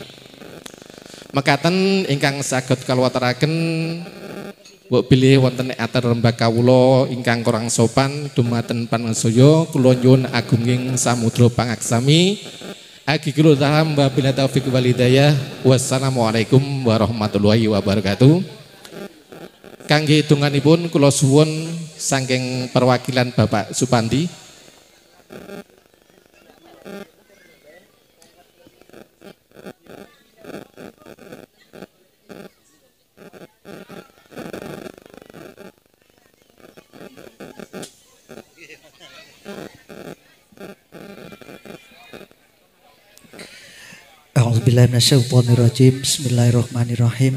Mekaten ingkang saged kalawataraken mbok bilih wonten atur rembag kawula ingkang kurang sopan dumateng panjenengan kula nyuwun agunging samudra pangaksami. Agi kula taham wabillahi taufiq wal hidayah. Wassalamualaikum warahmatullahi wabarakatuh. Kangge hitunganipun kula suwun saking perwakilan Bapak Supandi. A'udzubillahi minasyaitonirrajim. Bismillahirrahmanirrahim.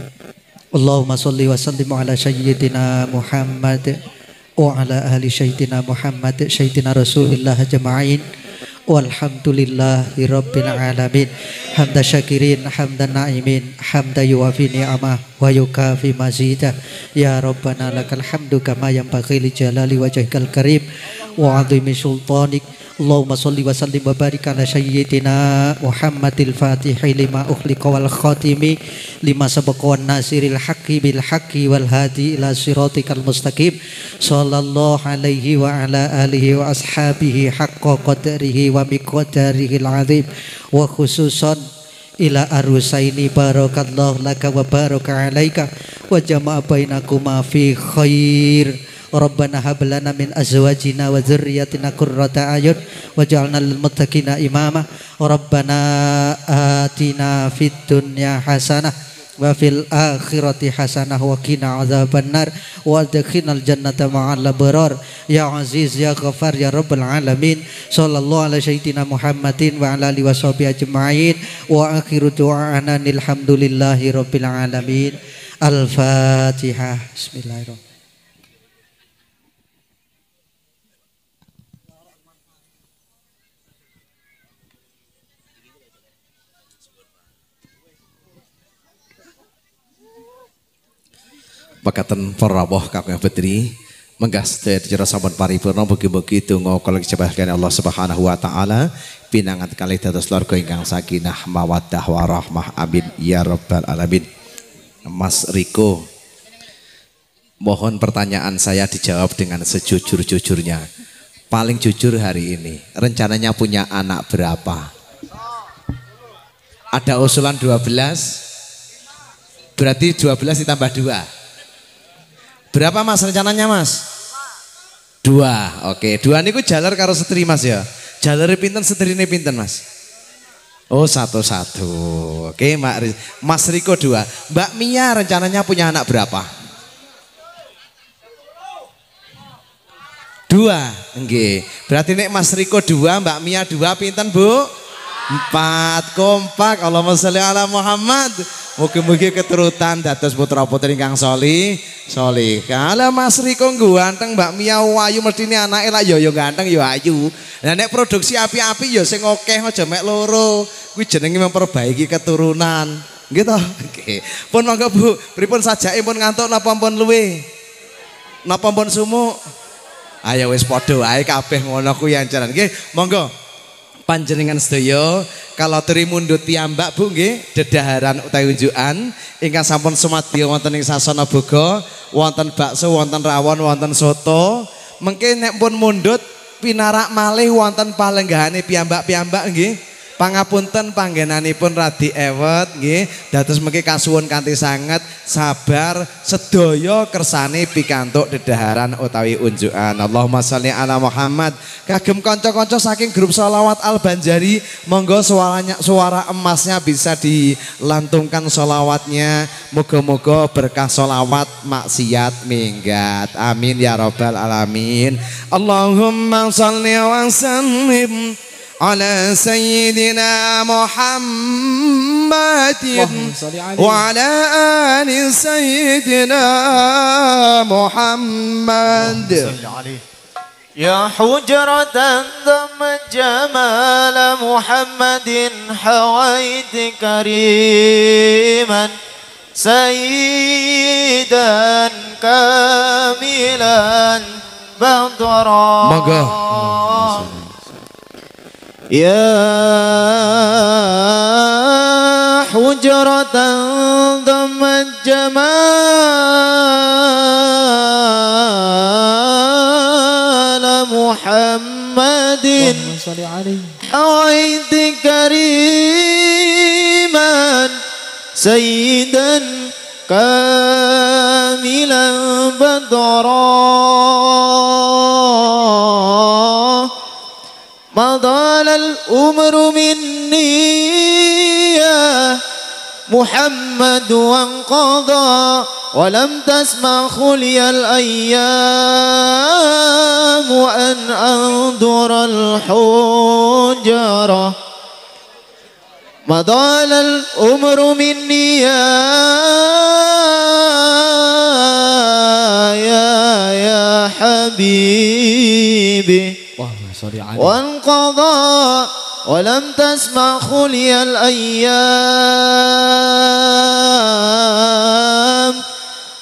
Allahumma sholli wa sallim ala sayyidina Muhammad wa ala ahli sayyidina Muhammad sayyidina Rasulillah jama'in. Walhamdulillahi rabbil alamin. Hamda syakirin, hamdan na'imin, hamda yuwafi ni'amah wa yukafi mazidah. Ya Rabbana lakal hamdu kama yanbaghi li jalali wajhikal karim wa 'azimi sultanik. Allahumma sholli wa sallim wa barik ala sayyidina Muhammadil Fatihi lima ukhliqa wal khatimi lima sabaqa wan nasiril haqqi bil haqqi wal hadi ila siratikal mustaqim sallallahu alaihi wa ala alihi wa ashabihi haqqa qadrihi wa miqdarihil azim wa khususan ila arusaini barakallahu laka wa baraka alaika wa jama'a bainakuma fi khair. Rabbana hab lana min azwajina wa dzurriyyatina qurrata a'yun waj'alna lil muttaqina imama. Rabbana atina fid dunya hasanah wa fil akhirati hasanah wa qina adzabannar wa adkhilnal jannata ma'al abrar ya aziz ya ghafar ya rabbal alamin. Sallallahu ala sayyidina Muhammadin wa ala alihi washabihi ajma'in wa akhiru du'ana alhamdulillahi rabbil alamin. Al-Fatihah. Bismillahirrahmanirrahim. Mekaten para rawuh kakang putri menggah sedaya sampun paripurna mugi-mugi donga kula kejabahan Allah Subhanahu wa taala pinangan kalih dados keluarga ingkang sakinah mawaddah warahmah. Amin ya rabbal alamin. Mas Riko, mohon pertanyaan saya dijawab dengan sejujur-jujurnya. Paling jujur hari ini, rencananya punya anak berapa? Ada usulan 12, berarti 12 ditambah 2. Berapa mas rencananya mas? 2, oke. 2 niku jalar karo setri mas ya. Jalare pinten setrine pinten mas? Oh 1-1. Oke Mas Riko 2. Mbak Mia rencananya punya anak berapa? 2. Nggih. Berarti nek Mas Riko 2, Mbak Mia 2 pinten Bu? 4. Kompak. Allahumma sholli ala Muhammad. Mugi-mugi keturutan dados putra-putri ingkang solih. Kalau Mas Riko ganteng, Mbak Mia ayu mestine anake lak yo ganteng yo ayu. Lah nek produksi api-api yo sing akeh aja mek loro. Kuwi jenenge memperbaiki keturunan. Nggih to? Nggih. Pun monggo Bu, pripun sajake pun ngantuk napa pun luwe? Napa pun sumuk? Ayo wis padha wae kabeh ngono kuwi ancaran. Nggih, monggo. Panjenengan sedaya kalau teri mundhut piyambak Bu nggih dedaharan utawi unjukan ingkang sampun sumadya wonten ing sasana boga wonten bakso wonten rawon wonten soto mengke nek pun mundhut pinarak malih wonten palenggahane piyambak-piyambak nggih pangapunten panggenanipun radi ewet nggih dados mengke kasuwun kanthi sanget sabar sedaya kersane pikantuk dedaharan utawi unjukan. Allahumma sholli ala Muhammad. Kagem kanca-kanca saking grup Sholawat Al Banjari monggo suara emasnya bisa dilantungkan sholawatnya. Moga-moga berkah sholawat maksiat minggat. Amin ya rabbal alamin. Allahumma sholli wa sallim على سيدنا محمد وعلى آل سيدنا محمد يا حجرة ضم جمال محمد حويت كريما سيدا كاملا بدرا يا حجرة ضم جمال محمد حويت كريما سيدا كاملا بدرا ما ضال الأمر مني يا محمد وانقضى ولم تسمع خلي الأيام أن أنظر الحجرة ما ضال الأمر مني يا حبيبي وانقضى ولم تسمع خلي الأيام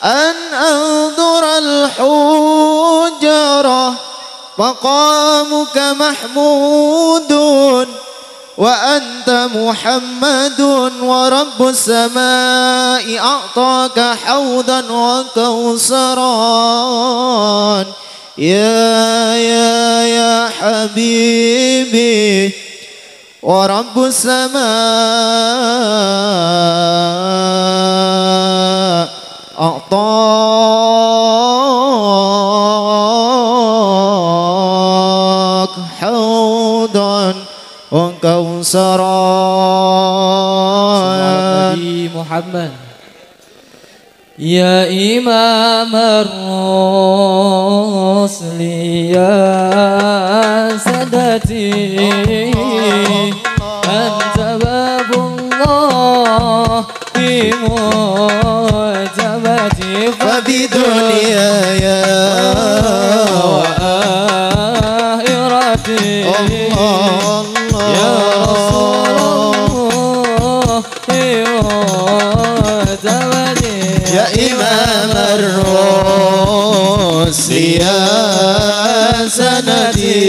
أن أنظر الحجرة مقامك محمود وأنت محمد ورب السماء أعطاك حوضا وكوثرا يا حبيبي ورب السماء أعطاك حوضا وكوثرا محمد يا إمام الرسل يا سادتي أنت باب الله في معتبتي فبدنياي وآخرتي يا رسول الله في معتبتي يا إمام الرسل يا سندي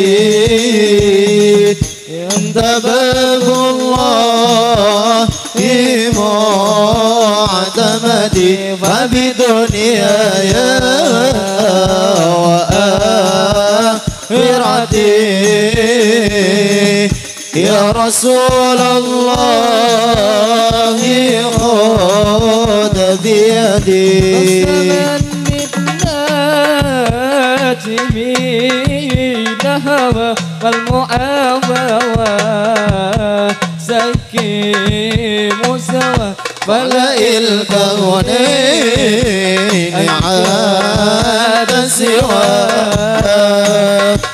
أنت باب الله في معتمدي فبدنياي وآخرتي يا رسول الله خذ بيدي من هوى والمعاوى سكي مسوى فلئ الكونين عاد سوى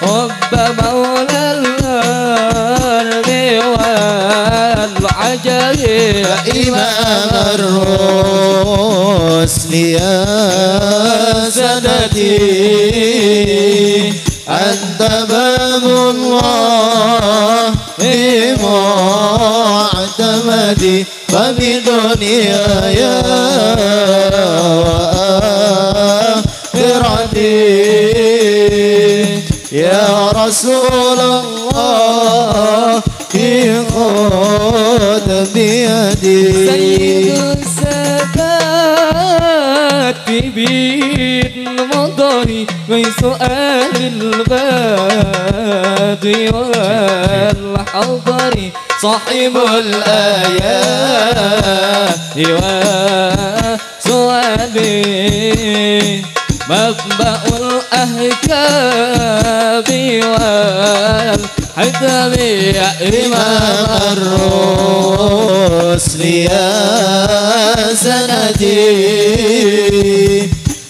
حب مولى الأرض والعجم عجائب إمام الرسل يا سندي أنت باب الله معتمدي فبدنياي وآخرتي يا رسول الله خذ بيدي سيد السادات بالمضار من سؤال البادي والحضر صاحب الآيات وسؤالي مبدأ الأحكام والحكم يا إمام الرسل يا سندي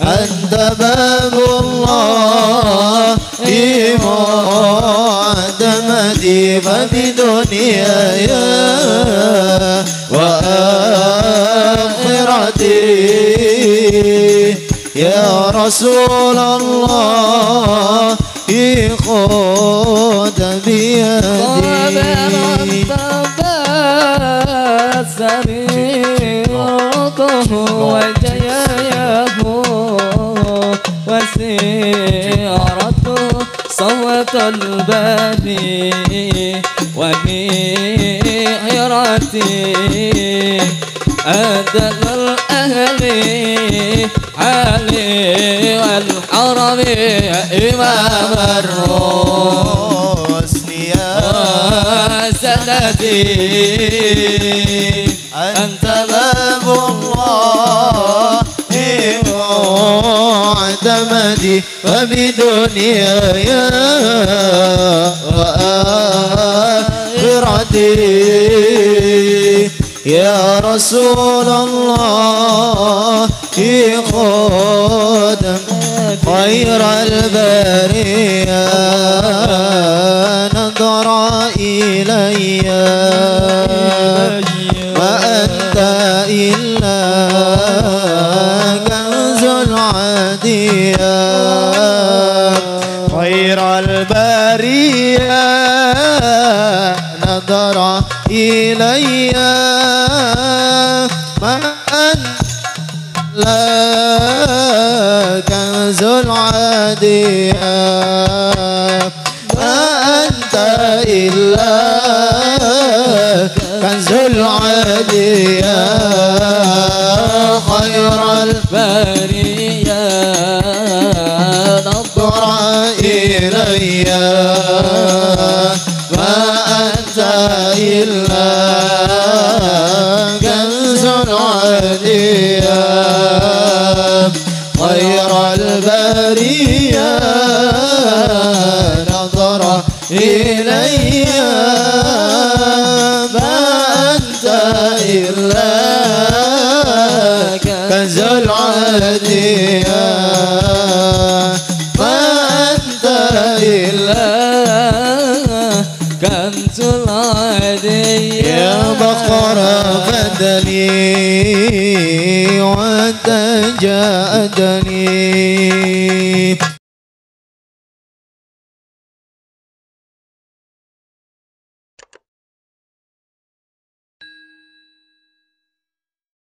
أنت باب الله معتمدي فبدنياي وآخرتي يا رسول الله خذ بيدي سريرته وجياه وسيرته صوت البادي ومهرتي أدل الأهل حالي والحرم إمام الرسل يا سندي أنت باب الله معتمدي وبدنياي وآخرتي يا رسول الله خذ خير البرية نظر إلي وأنت إلا كنز العدية خير البرية نظر إلي ما أنت لا كنز العدية ما أنت إلا كنز العدية خير البرية نظر إلي ما أنت إلا كنز العدية خير البرية نظر إلي ما أنت إلا كنز العدية ما أنت إلا كنز العدية يا بقر بدلي وأنت جادني